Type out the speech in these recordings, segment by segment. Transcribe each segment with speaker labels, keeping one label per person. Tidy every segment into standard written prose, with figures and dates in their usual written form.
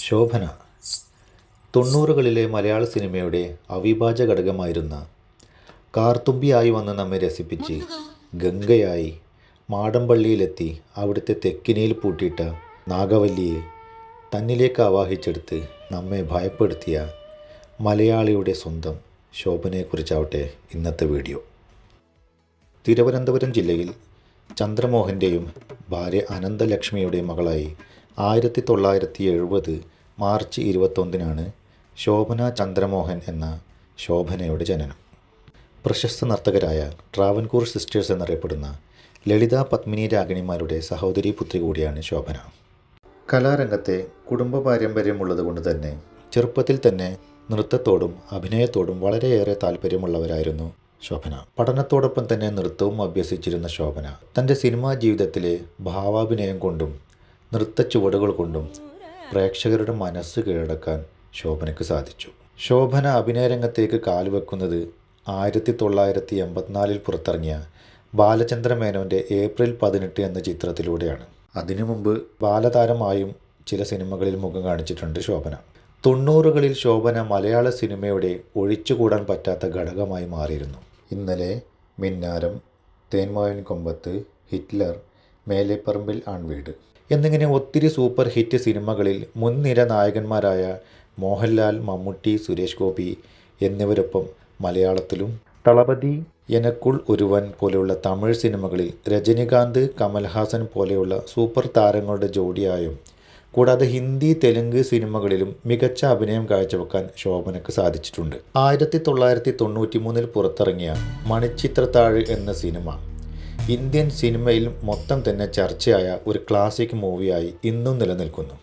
Speaker 1: ശോഭന 90കളിലെ മലയാള സിനിമയുടെ അവിഭാജ്യ ഘടകമായിരുന്ന കാർത്തുമ്പിയായി വന്ന് നമ്മെ രസിപ്പിച്ച് ഗംഗയായി മാടമ്പള്ളിയിലെത്തി അവിടുത്തെ തെക്കിനിയിൽ പൂട്ടിയിട്ട നാഗവല്ലിയെ തന്നിലേക്ക് ആവാഹിച്ചെടുത്ത് നമ്മെ ഭയപ്പെടുത്തിയ മലയാളിയുടെ സ്വന്തം ശോഭനയെക്കുറിച്ചാവട്ടെ ഇന്നത്തെ വീഡിയോ. തിരുവനന്തപുരം ജില്ലയിൽ ചന്ദ്രമോഹൻ്റെയും ഭാര്യ അനന്തലക്ഷ്മിയുടെയും മകളായി 1970 മാർച്ച് 21 ശോഭന ചന്ദ്രമോഹൻ എന്ന ശോഭനയുടെ ജനനം. പ്രശസ്ത നർത്തകരായ ട്രാവൻകൂർ സിസ്റ്റേഴ്സ് എന്നറിയപ്പെടുന്ന ലളിത പത്മിനി രാഗിണിമാരുടെ സഹോദരി പുത്രി കൂടിയാണ് ശോഭന. കലാരംഗത്തെ കുടുംബ പാരമ്പര്യമുള്ളതുകൊണ്ട് തന്നെ ചെറുപ്പത്തിൽ തന്നെ നൃത്തത്തോടും അഭിനയത്തോടും വളരെയേറെ താല്പര്യമുള്ളവരായിരുന്നു ശോഭന. പഠനത്തോടൊപ്പം തന്നെ നൃത്തവും അഭ്യസിച്ചിരുന്ന ശോഭന തൻ്റെ സിനിമാ ജീവിതത്തിലെ ഭാവാഭിനയം കൊണ്ടും നൃത്ത ചുവടുകൾ കൊണ്ടും പ്രേക്ഷകരുടെ മനസ്സ് കീഴടക്കാൻ ശോഭനയ്ക്ക് സാധിച്ചു. ശോഭന അഭിനയരംഗത്തേക്ക് കാലുവെക്കുന്നത് 1984 പുറത്തിറങ്ങിയ ബാലചന്ദ്ര മേനോൻ്റെ ഏപ്രിൽ 18 എന്ന ചിത്രത്തിലൂടെയാണ്. അതിനു മുമ്പ് ബാലതാരമായും ചില സിനിമകളിൽ മുഖം കാണിച്ചിട്ടുണ്ട് ശോഭന. 90കളിൽ ശോഭന മലയാള സിനിമയുടെ ഒഴിച്ചുകൂടാൻ പറ്റാത്ത ഘടകമായി മാറിയിരുന്നു. ഇന്നലെ, മിന്നാരം, തേന്മാവിൻ കൊമ്പത്ത്, ഹിറ്റ്ലർ, മേലെപ്പറമ്പിൽ ആൺവീട് എന്നിങ്ങനെ ഒത്തിരി സൂപ്പർ ഹിറ്റ് സിനിമകളിൽ മുൻനിര നായകന്മാരായ മോഹൻലാൽ, മമ്മൂട്ടി, സുരേഷ് ഗോപി എന്നിവരൊപ്പം മലയാളത്തിലും തളപതി, എനക്കുൾ ഒരുവൻ പോലെയുള്ള തമിഴ് സിനിമകളിൽ രജനികാന്ത്, കമൽഹാസൻ പോലെയുള്ള സൂപ്പർ താരങ്ങളുടെ ജോഡിയായും കൂടാതെ ഹിന്ദി, തെലുങ്ക് സിനിമകളിലും മികച്ച അഭിനയം കാഴ്ചവെക്കാൻ ശോഭനയ്ക്ക് സാധിച്ചിട്ടുണ്ട്. 1993 പുറത്തിറങ്ങിയ മണിച്ചിത്രത്താഴ് എന്ന സിനിമ ഇന്ത്യൻ സിനിമയിൽ മൊത്തം തന്നെ ചർച്ചയായ ഒരു ക്ലാസിക് മൂവിയായി ഇന്നും നിലനിൽക്കുന്നു.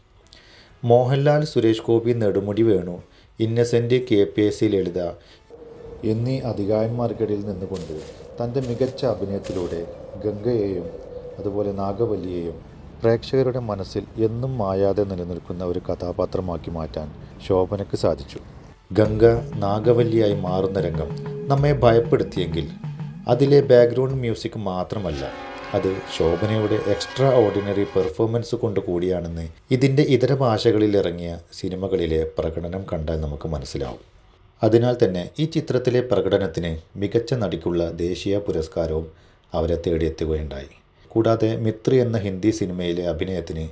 Speaker 1: മോഹൻലാൽ, സുരേഷ് ഗോപി, നെടുമുടി വേണു, ഇന്നസെൻ്റ്, KPSC ലളിത എന്നീ അധികായന്മാർക്കിടയിൽ നിന്നുകൊണ്ട് തൻ്റെ മികച്ച അഭിനയത്തിലൂടെ ഗംഗയെയും അതുപോലെ നാഗവല്ലിയെയും പ്രേക്ഷകരുടെ മനസ്സിൽ എന്നും മായാതെ നിലനിൽക്കുന്ന ഒരു കഥാപാത്രമാക്കി മാറ്റാൻ ശോഭനയ്ക്ക് സാധിച്ചു. ഗംഗ നാഗവല്ലിയായി മാറുന്ന രംഗം നമ്മെ ഭയപ്പെടുത്തിയെങ്കിൽ അതിലെ ബാക്ക്ഗ്രൗണ്ട് മ്യൂസിക് മാത്രമല്ല, അത് ശോഭനയുടെ എക്സ്ട്രാ ഓർഡിനറി പെർഫോമൻസ് കൊണ്ട് കൂടിയാണെന്ന് ഇതിൻ്റെ ഇതര ഭാഷകളിൽ ഇറങ്ങിയ സിനിമകളിലെ പ്രകടനം കണ്ടാൽ നമുക്ക് മനസ്സിലാവും. അതിനാൽ തന്നെ ഈ ചിത്രത്തിലെ പ്രകടനത്തിന് മികച്ച നടിക്കുള്ള ദേശീയ പുരസ്കാരവും അവരെ തേടിയെത്തുകയുണ്ടായി. കൂടാതെ മിത്രി എന്ന ഹിന്ദി സിനിമയിലെ അഭിനയത്തിന്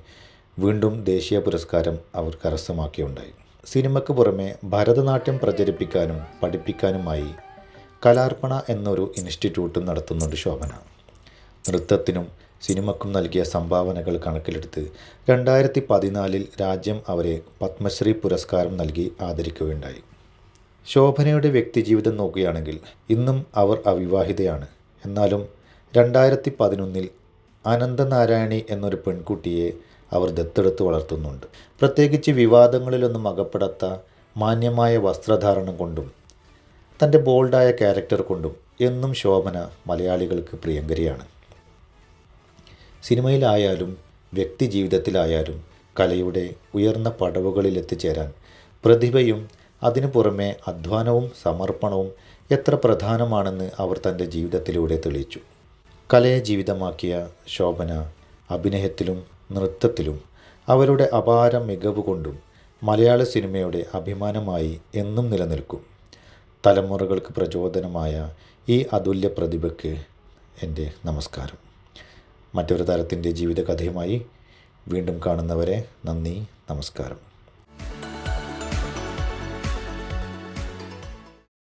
Speaker 1: വീണ്ടും ദേശീയ പുരസ്കാരം അവർ കരസ്ഥമാക്കിയുണ്ടായി. സിനിമയ്ക്ക് പുറമെ ഭരതനാട്യം പ്രചരിപ്പിക്കാനും പഠിപ്പിക്കാനുമായി കലാർപ്പണ എന്നൊരു ഇൻസ്റ്റിറ്റ്യൂട്ടും നടത്തുന്നുണ്ട് ശോഭന. നൃത്തത്തിനും സിനിമയ്ക്കും നൽകിയ സംഭാവനകൾ കണക്കിലെടുത്ത് 2014 രാജ്യം അവരെ പത്മശ്രീ പുരസ്കാരം നൽകി ആദരിക്കുകയുണ്ടായി. ശോഭനയുടെ വ്യക്തിജീവിതം നോക്കുകയാണെങ്കിൽ ഇന്നും അവർ അവിവാഹിതയാണ്. എന്നാലും 2011 അനന്തനാരായണി എന്നൊരു പെൺകുട്ടിയെ അവർ ദത്തെടുത്ത് വളർത്തുന്നുണ്ട്. പ്രത്യേകിച്ച് വിവാദങ്ങളിലൊന്നും അകപ്പെടാത്ത മാന്യമായ വസ്ത്രധാരണം കൊണ്ടും തൻ്റെ ബോൾഡായ ക്യാരക്ടർ കൊണ്ടും എന്നും ശോഭന മലയാളികൾക്ക് പ്രിയങ്കരിയാണ്. സിനിമയിലായാലും വ്യക്തി ജീവിതത്തിലായാലും കലയുടെ ഉയർന്ന പടവുകളിൽ എത്തിച്ചേരാൻ പ്രതിഭയും അതിനു പുറമെ അധ്വാനവും സമർപ്പണവും എത്ര പ്രധാനമാണെന്ന് അവർ തൻ്റെ ജീവിതത്തിലൂടെ തെളിയിച്ചു. കലയെ ജീവിതമാക്കിയ ശോഭന അഭിനയത്തിലും നൃത്തത്തിലും അവരുടെ അപാര മികവ് കൊണ്ടും മലയാള സിനിമയുടെ അഭിമാനമായി എന്നും നിലനിൽക്കും. തലമുറകൾക്ക് പ്രചോദനമായ ഈ അതുല്യ പ്രതിഭയ്ക്ക് എൻ്റെ നമസ്കാരം. മറ്റൊരു താരത്തിൻ്റെ ജീവിതകഥയുമായി വീണ്ടും കാണുന്നവരെ നന്ദി, നമസ്കാരം.